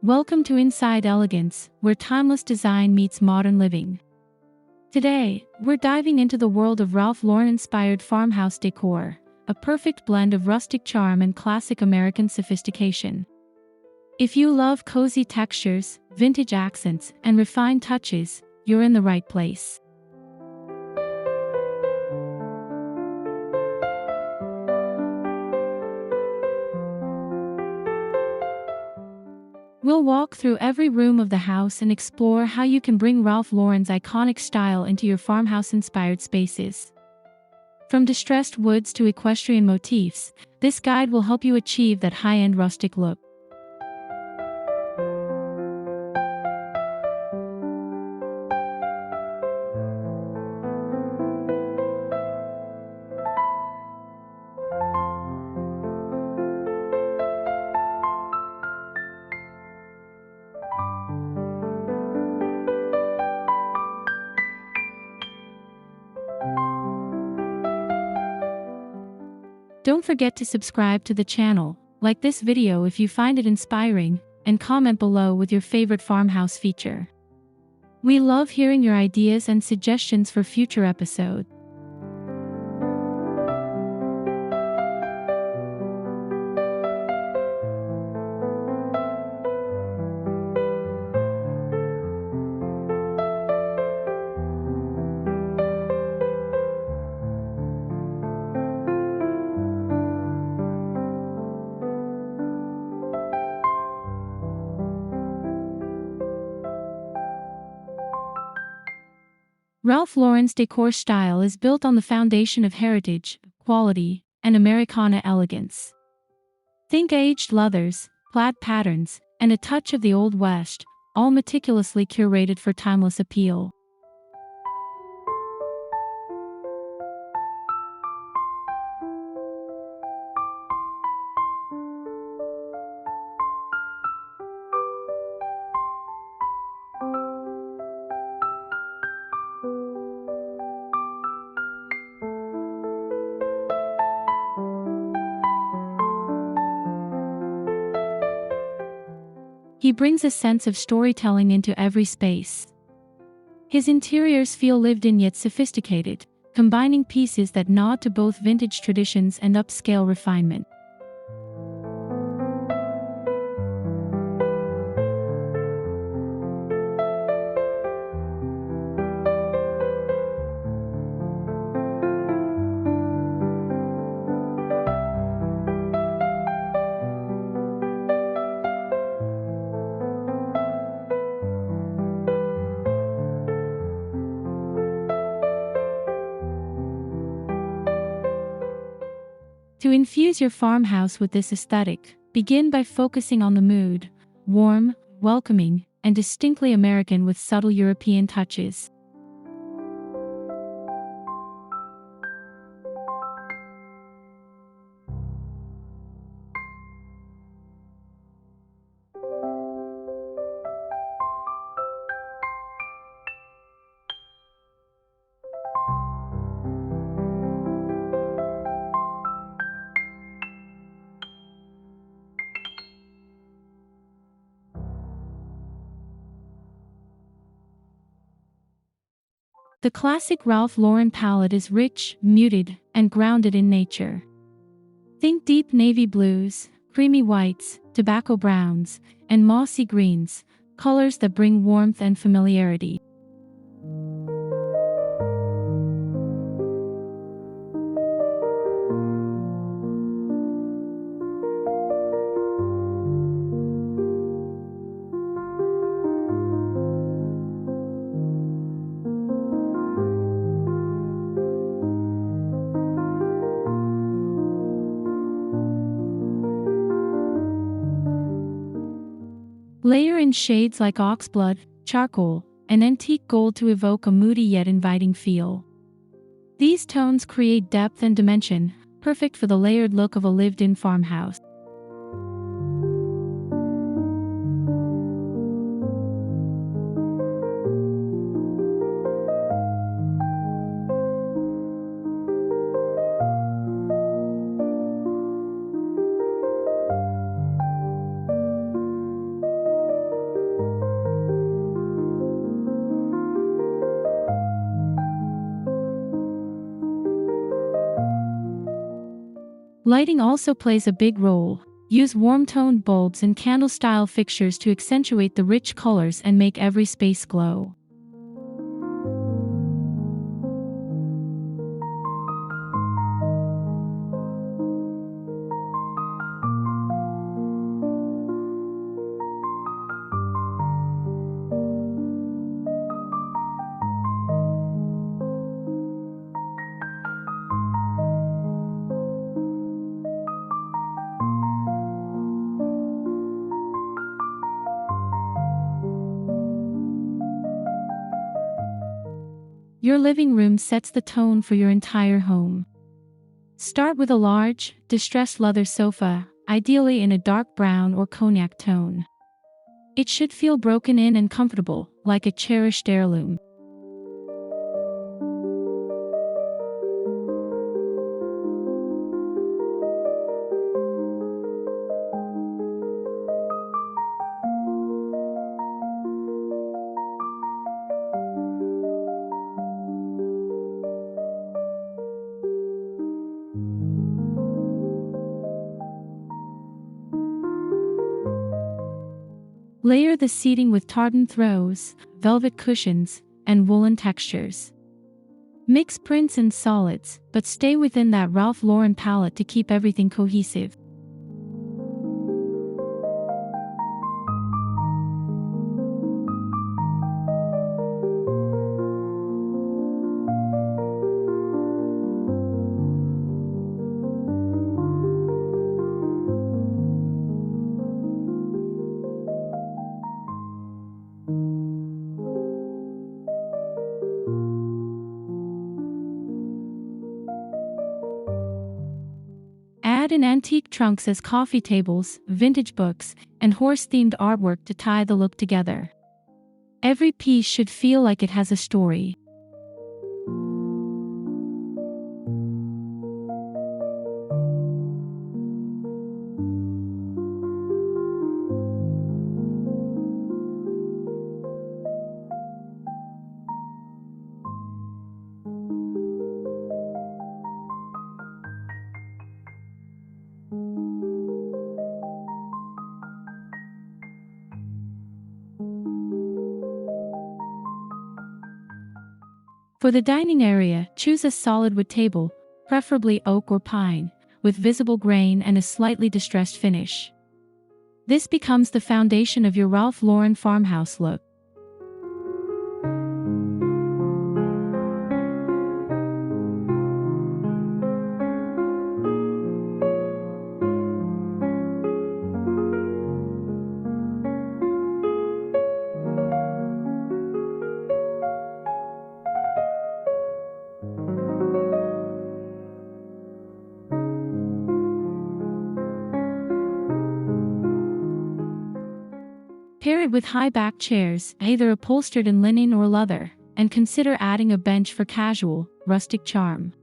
Welcome to Inside Elegance, where timeless design meets modern living. Today, we're diving into the world of Ralph Lauren-inspired farmhouse decor, a perfect blend of rustic charm and classic American sophistication. If you love cozy textures, vintage accents, and refined touches, you're in the right place. We'll walk through every room of the house and explore how you can bring Ralph Lauren's iconic style into your farmhouse-inspired spaces. From distressed woods to equestrian motifs, this guide will help you achieve that high-end rustic look. Don't forget to subscribe to the channel, like this video if you find it inspiring, and comment below with your favorite farmhouse feature. We love hearing your ideas and suggestions for future episodes. Ralph Lauren's decor style is built on the foundation of heritage, quality, and Americana elegance. Think aged leathers, plaid patterns, and a touch of the Old West, all meticulously curated for timeless appeal. He brings a sense of storytelling into every space. His interiors feel lived in yet sophisticated, combining pieces that nod to both vintage traditions and upscale refinement. To infuse your farmhouse with this aesthetic, begin by focusing on the mood: warm, welcoming, and distinctly American with subtle European touches. The classic Ralph Lauren palette is rich, muted, and grounded in nature. Think deep navy blues, creamy whites, tobacco browns, and mossy greens, colors that bring warmth and familiarity. Layer in shades like oxblood, charcoal, and antique gold to evoke a moody yet inviting feel. These tones create depth and dimension, perfect for the layered look of a lived-in farmhouse. Lighting also plays a big role. Use warm-toned bulbs and candle-style fixtures to accentuate the rich colors and make every space glow. Your living room sets the tone for your entire home. Start with a large, distressed leather sofa, ideally in a dark brown or cognac tone. It should feel broken in and comfortable, like a cherished heirloom. Layer the seating with tartan throws, velvet cushions, and woolen textures. Mix prints and solids, but stay within that Ralph Lauren palette to keep everything cohesive. Add in antique trunks as coffee tables, vintage books, and horse-themed artwork to tie the look together. Every piece should feel like it has a story. For the dining area, choose a solid wood table, preferably oak or pine, with visible grain and a slightly distressed finish. This becomes the foundation of your Ralph Lauren farmhouse look. Pair it with high-back chairs, either upholstered in linen or leather, and consider adding a bench for casual, rustic charm.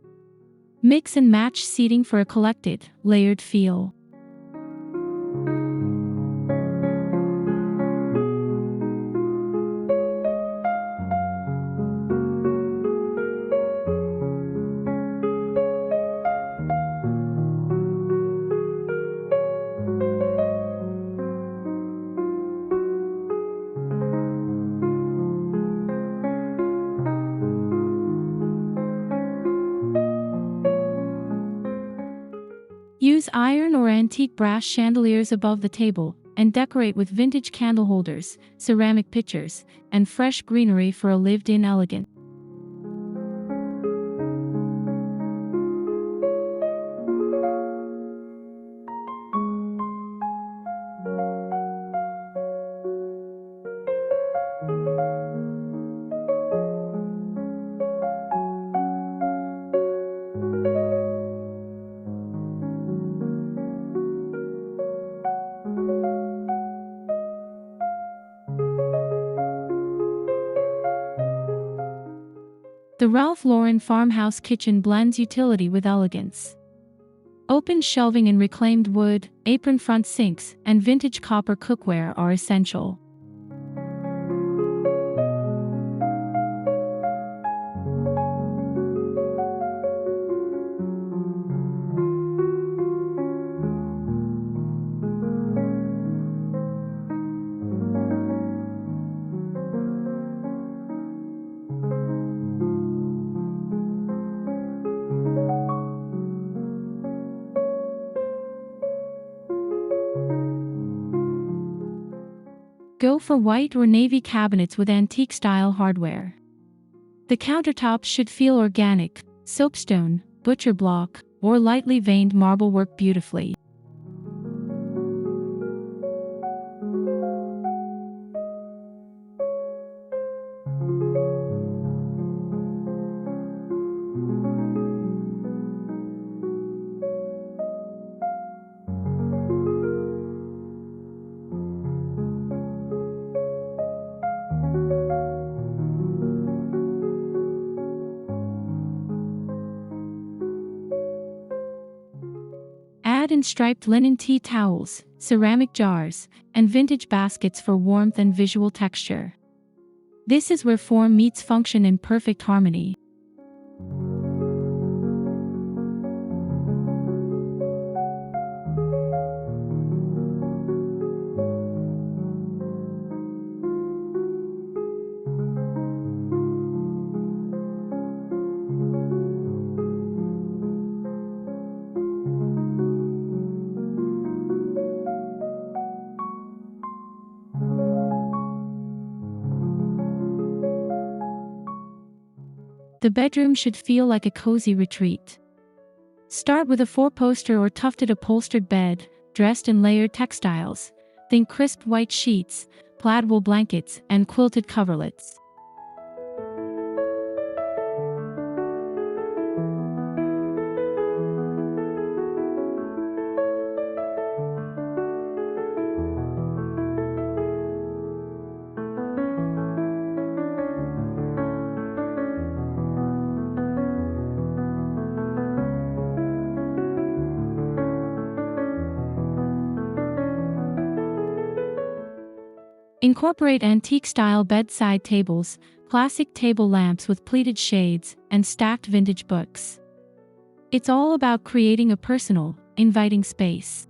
Mix and match seating for a collected, layered feel. Use iron or antique brass chandeliers above the table, and decorate with vintage candle holders, ceramic pitchers, and fresh greenery for a lived-in elegance. The Ralph Lauren farmhouse kitchen blends utility with elegance. Open shelving in reclaimed wood, apron-front sinks, and vintage copper cookware are essential. Go for white or navy cabinets with antique-style hardware. The countertops should feel organic, soapstone, butcher block, or lightly veined marble work beautifully. Add in striped linen tea towels, ceramic jars, and vintage baskets for warmth and visual texture. This is where form meets function in perfect harmony. The bedroom should feel like a cozy retreat. Start with a four-poster or tufted upholstered bed, dressed in layered textiles. Think crisp white sheets, plaid wool blankets, and quilted coverlets. Incorporate antique-style bedside tables, classic table lamps with pleated shades, and stacked vintage books. It's all about creating a personal, inviting space.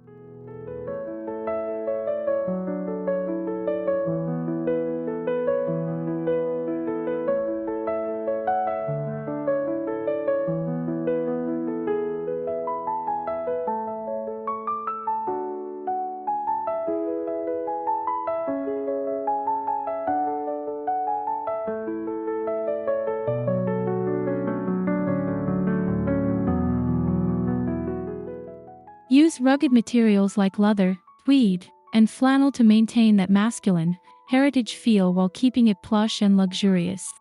Use rugged materials like leather, tweed, and flannel to maintain that masculine, heritage feel while keeping it plush and luxurious.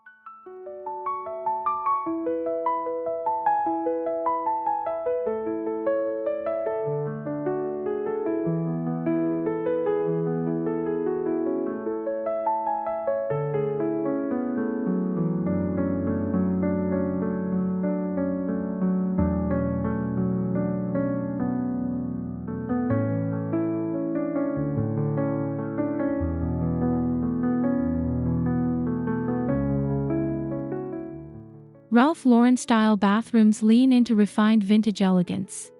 Ralph Lauren-style bathrooms lean into refined vintage elegance.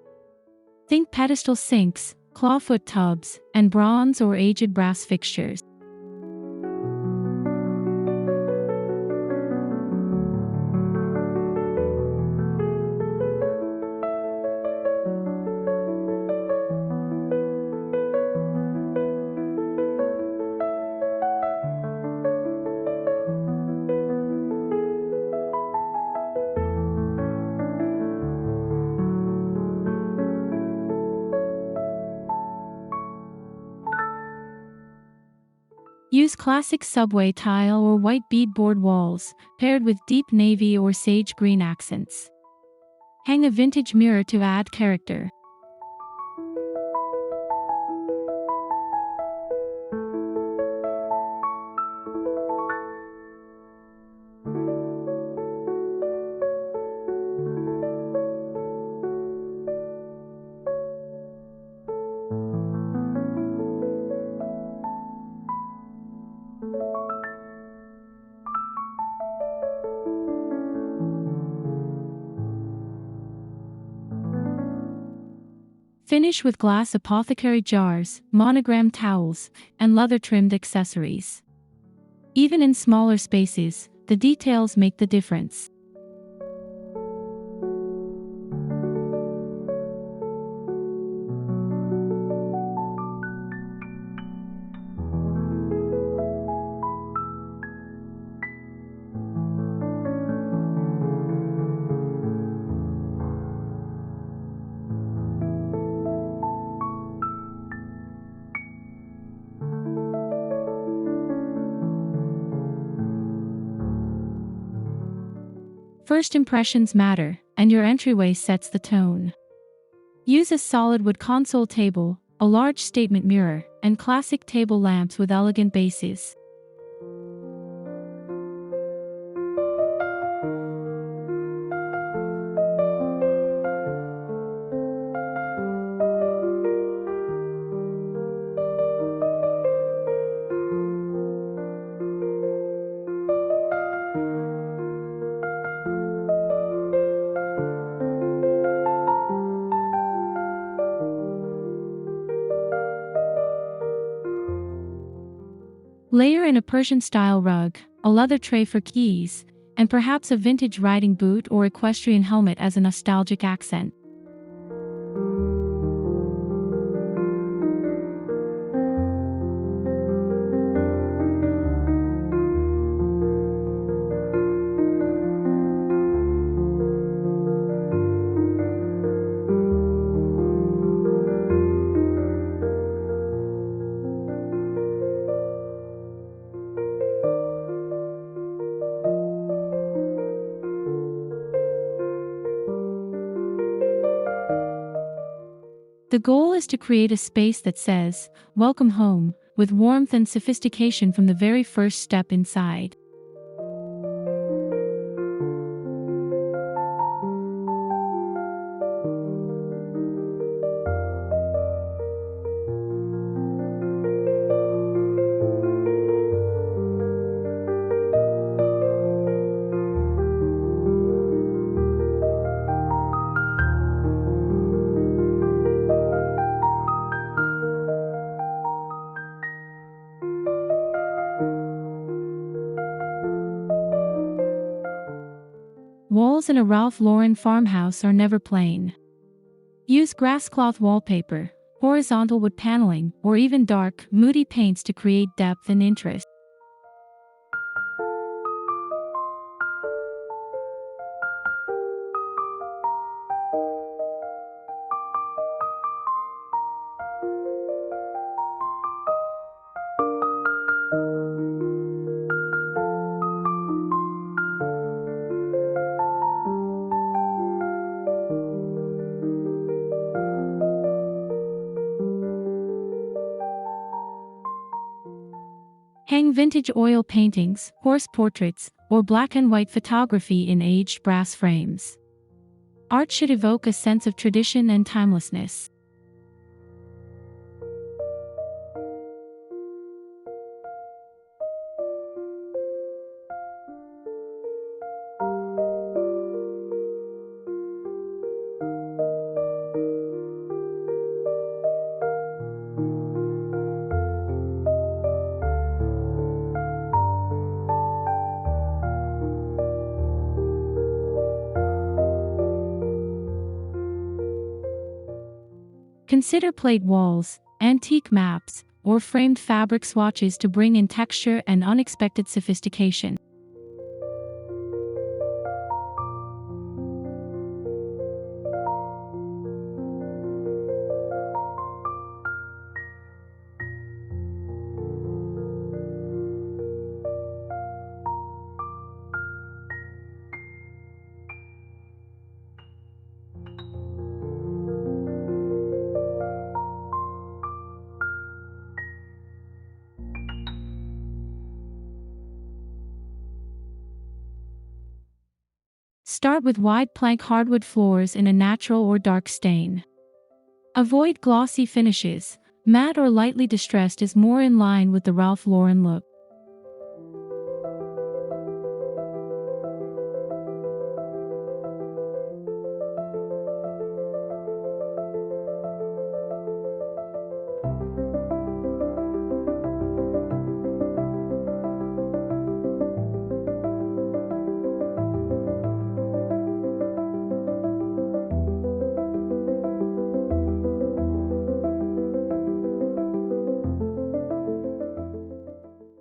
Think pedestal sinks, clawfoot tubs, and bronze or aged brass fixtures. Use classic subway tile or white beadboard walls, paired with deep navy or sage green accents. Hang a vintage mirror to add character. Finish with glass apothecary jars, monogram towels, and leather-trimmed accessories. Even in smaller spaces, the details make the difference. First impressions matter, and your entryway sets the tone. Use a solid wood console table, a large statement mirror, and classic table lamps with elegant bases. Layer in a Persian-style rug, a leather tray for keys, and perhaps a vintage riding boot or equestrian helmet as a nostalgic accent. The goal is to create a space that says, "Welcome home," with warmth and sophistication from the very first step inside. Walls in a Ralph Lauren farmhouse are never plain. Use grasscloth wallpaper, horizontal wood paneling, or even dark, moody paints to create depth and interest. Hang vintage oil paintings, horse portraits, or black and white photography in aged brass frames. Art should evoke a sense of tradition and timelessness. Consider plaid walls, antique maps, or framed fabric swatches to bring in texture and unexpected sophistication. Start with wide plank hardwood floors in a natural or dark stain. Avoid glossy finishes. Matte or lightly distressed is more in line with the Ralph Lauren look.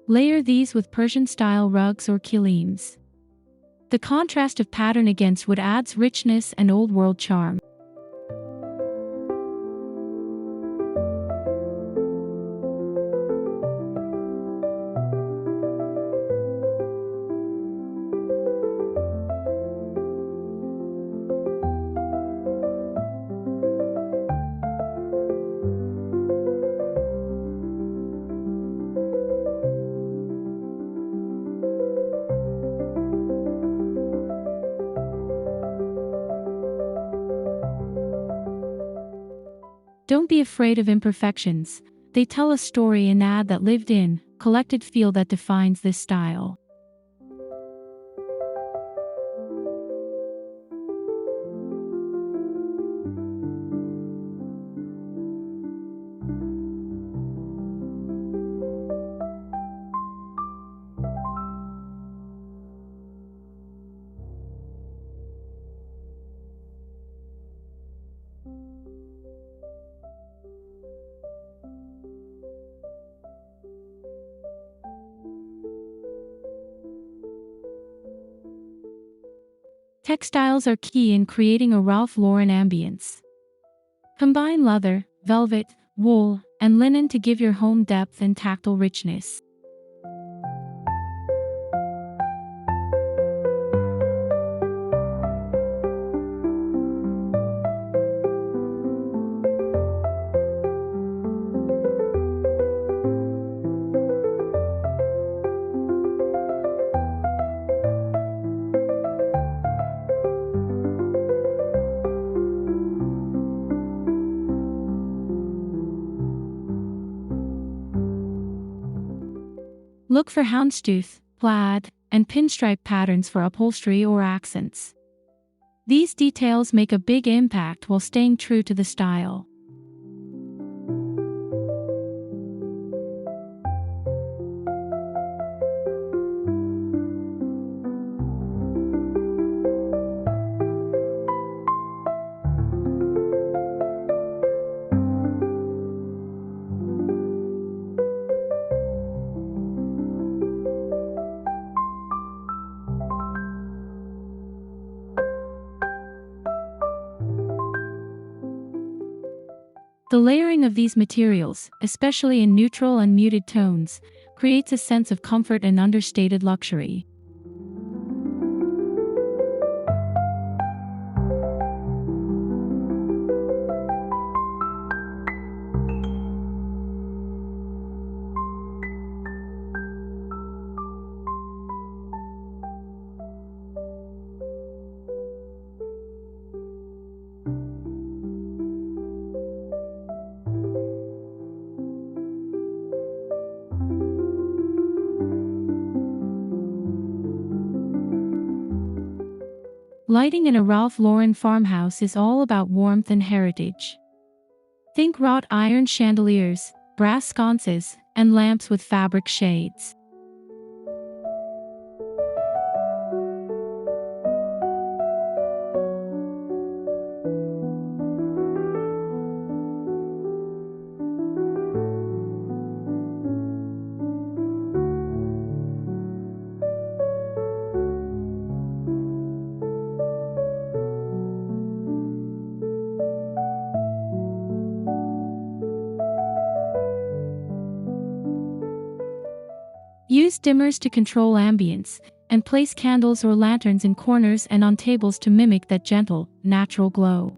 Layer these with Persian-style rugs or kilims. The contrast of pattern against wood adds richness and old-world charm. Don't be afraid of imperfections. They tell a story and add that lived-in, collected feel that defines this style. Textiles are key in creating a Ralph Lauren ambience. Combine leather, velvet, wool, and linen to give your home depth and tactile richness. Look for houndstooth, plaid, and pinstripe patterns for upholstery or accents. These details make a big impact while staying true to the style. The layering of these materials, especially in neutral and muted tones, creates a sense of comfort and understated luxury. Lighting in a Ralph Lauren farmhouse is all about warmth and heritage. Think wrought iron chandeliers, brass sconces, and lamps with fabric shades. Use dimmers to control ambience, and place candles or lanterns in corners and on tables to mimic that gentle, natural glow.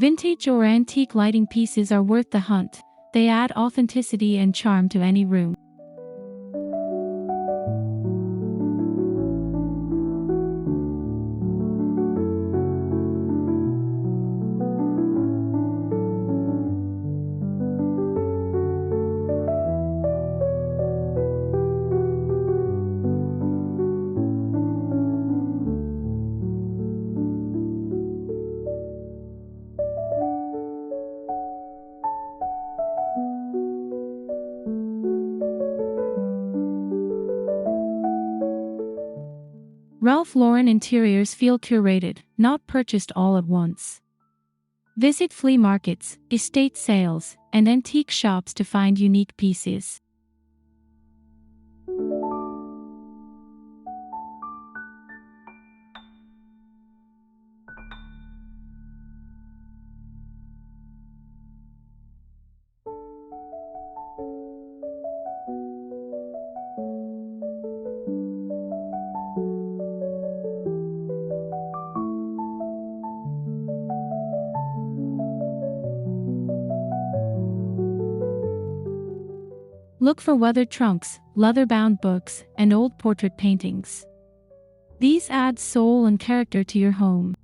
Vintage or antique lighting pieces are worth the hunt. They add authenticity and charm to any room. Ralph Lauren interiors feel curated, not purchased all at once. Visit flea markets, estate sales, and antique shops to find unique pieces. Look for weathered trunks, leather-bound books, and old portrait paintings. These add soul and character to your home.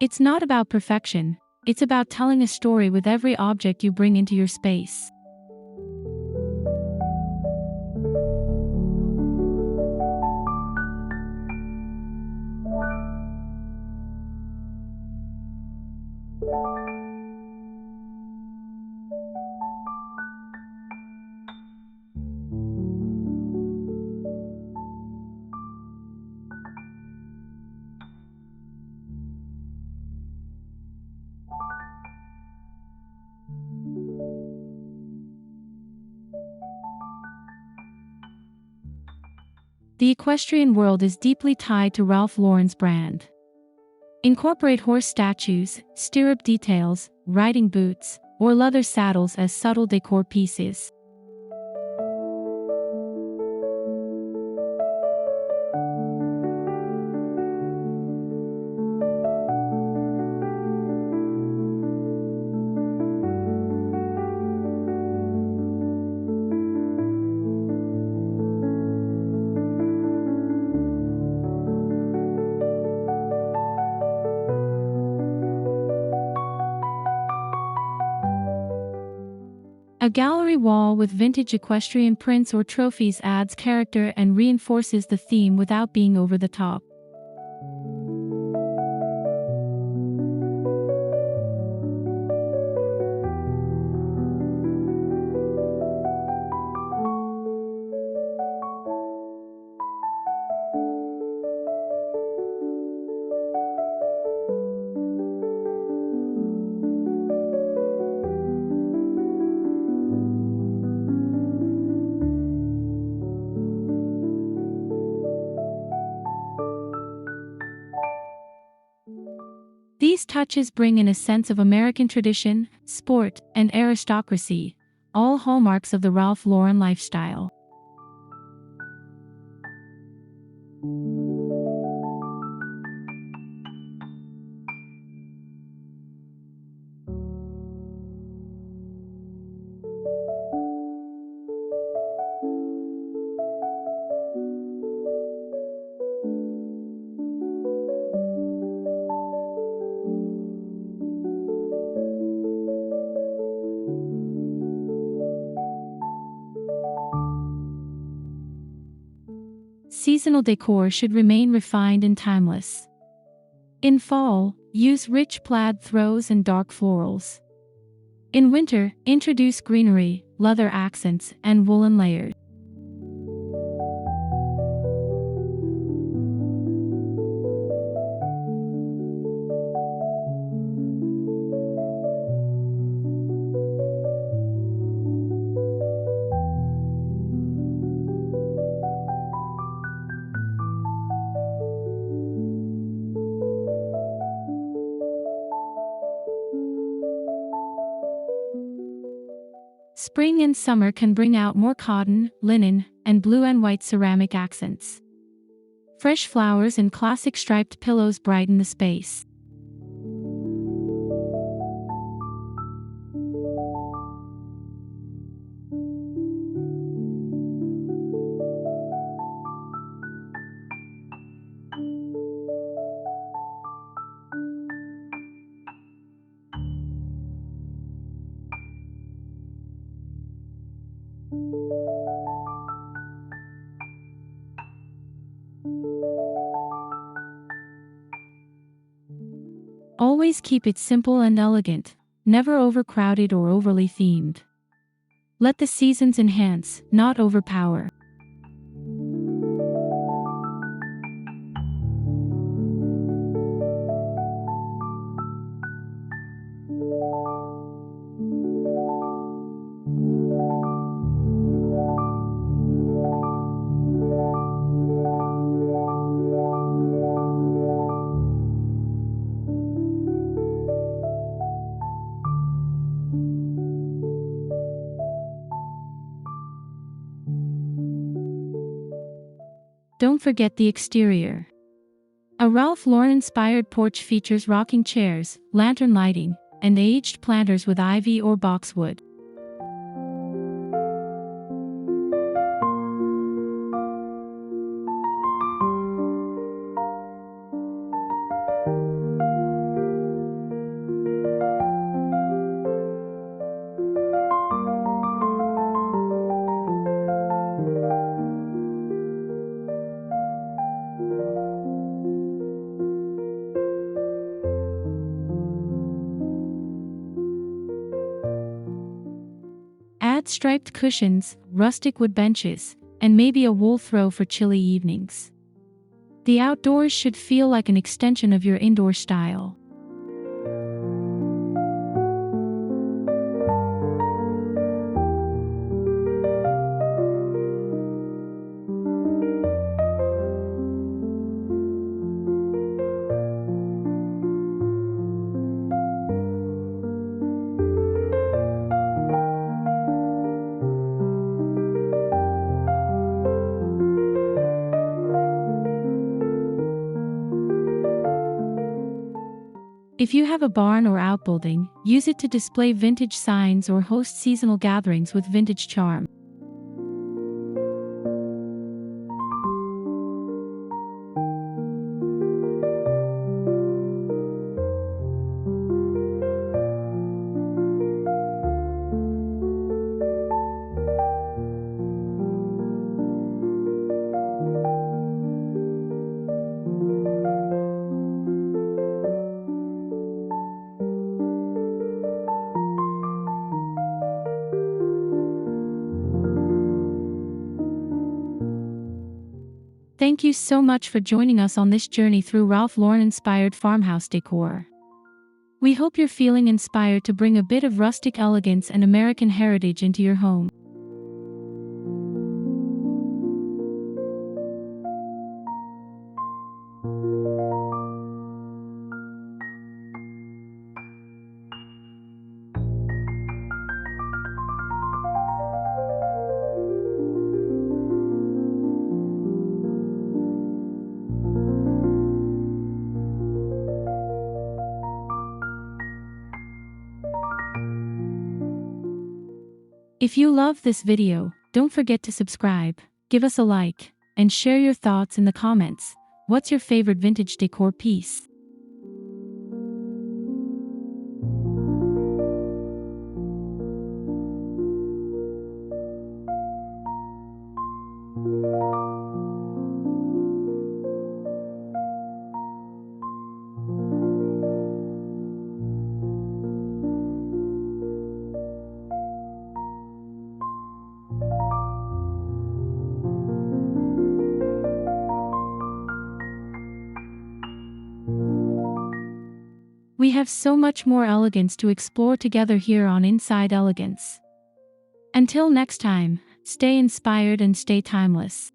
It's not about perfection, it's about telling a story with every object you bring into your space. The equestrian world is deeply tied to Ralph Lauren's brand. Incorporate horse statues, stirrup details, riding boots, or leather saddles as subtle decor pieces. A gallery wall with vintage equestrian prints or trophies adds character and reinforces the theme without being over the top. These touches bring in a sense of American tradition, sport, and aristocracy, all hallmarks of the Ralph Lauren lifestyle. Seasonal decor should remain refined and timeless. In fall, use rich plaid throws and dark florals. In winter, introduce greenery, leather accents, and woolen layers. Spring and summer can bring out more cotton, linen, and blue and white ceramic accents. Fresh flowers and classic striped pillows brighten the space. Always keep it simple and elegant, never overcrowded or overly themed. Let the seasons enhance, not overpower. don't forget the exterior. A Ralph Lauren-inspired porch features rocking chairs, lantern lighting, and aged planters with ivy or boxwood. Add striped cushions, rustic wood benches, and maybe a wool throw for chilly evenings. The outdoors should feel like an extension of your indoor style. If you have a barn or outbuilding, use it to display vintage signs or host seasonal gatherings with vintage charm. Thank you so much for joining us on this journey through Ralph Lauren-inspired farmhouse decor. We hope you're feeling inspired to bring a bit of rustic elegance and American heritage into your home. If you love this video, don't forget to subscribe, give us a like, and share your thoughts in the comments. What's your favorite vintage decor piece? We have so much more elegance to explore together here on Inside Elegance. Until next time, stay inspired and stay timeless.